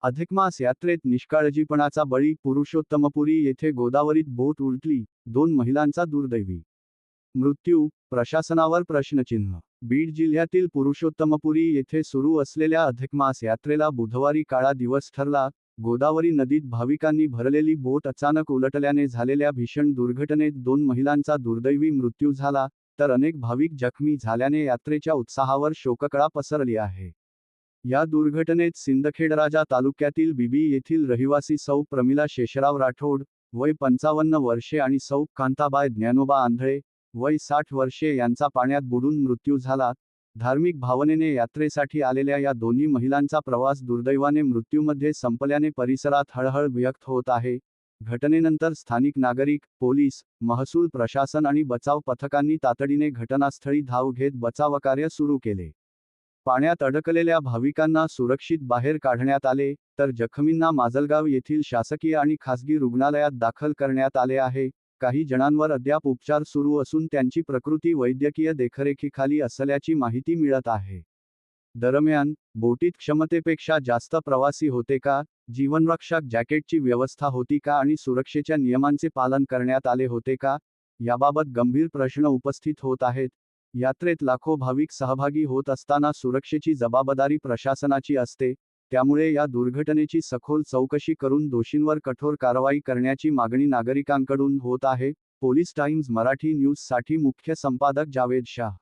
अधिकमास यात्रेत निष्काळजीपणाचा बळी, पुरुषोत्तमपुरी येथे गोदावरीत बोट उलटली, 2 महिलांचा दुर्दैवी मृत्यू, प्रशासनावर प्रश्नचिन्ह. बीड जिल्ह्यातील पुरुषोत्तमपुरी येथे सुरू असलेल्या अधिकमास यात्रेला बुधवारी काळा दिवस ठरला. गोदावरी नदीत भाविकांनी भरलेली बोट अचानक उलटल्याने झालेल्या भीषण दुर्घटनेत 2 महिलांचा दुर्दैवी मृत्यू झाला, तर अनेक भाविक जखमी झाल्याने यात्रेच्या उत्साहावर शोककळा पसरली आहे. या दुर्घटनेत सिंदखेडराजा तालुक्यातील बिबी येथील रहिवासी सौ प्रमिला शेषराव राठोड, वय 55 वर्षे आणि सौ कांताबाई ज्ञानोबा आंधळे, वय 60 वर्षे यांचा पाण्यात बुडून मृत्यू झाला. धार्मिक भावनेने यात्रेसाठी आलेल्या या दोन्ही महिलांचा प्रवास दुर्दैवाने मृत्यूमध्ये संपल्याने परिसरात हळहळ व्यक्त होत आहे. घटनेनंतर स्थानिक नागरिक, पोलीस, महसूल प्रशासन आणि बचाव पथकांनी तातडीने घटनास्थळी धाव घेत बचावकार्य सुरू केले. पाण्यात अडकलेल्या भाविकांना सुरक्षित बाहेर काढण्यात आले, तर जखमींना माजलगाव येथील शासकीय आणि खासगी रुग्णालयात दाखल करण्यात आले आहे. काही जणांवर अद्याप उपचार सुरू असून त्यांची प्रकृती वैद्यकीय देखरेखीखाली असल्याची माहिती मिळत आहे. दरम्यान, बोटीत क्षमतेपेक्षा जास्त प्रवासी होते का? जीवनरक्षक जॅकेटची व्यवस्था होती का आणि सुरक्षेच्या नियमांचे पालन करण्यात आले होते का? याबाबत गंभीर प्रश्न उपस्थित होत आहेत. यात्रेत लाखो भाविक सहभागी होत असताना सुरक्षेची जबाबदारी प्रशासनाची असते. त्यामुळे या दुर्घटनेची सखोल चौकशी करून दोषींवर कठोर कारवाई करण्याची मागणी नागरिकांकडून होत आहे. पोलीस टाइम्स मराठी न्यूजसाठी मुख्य संपादक जावेद शाह.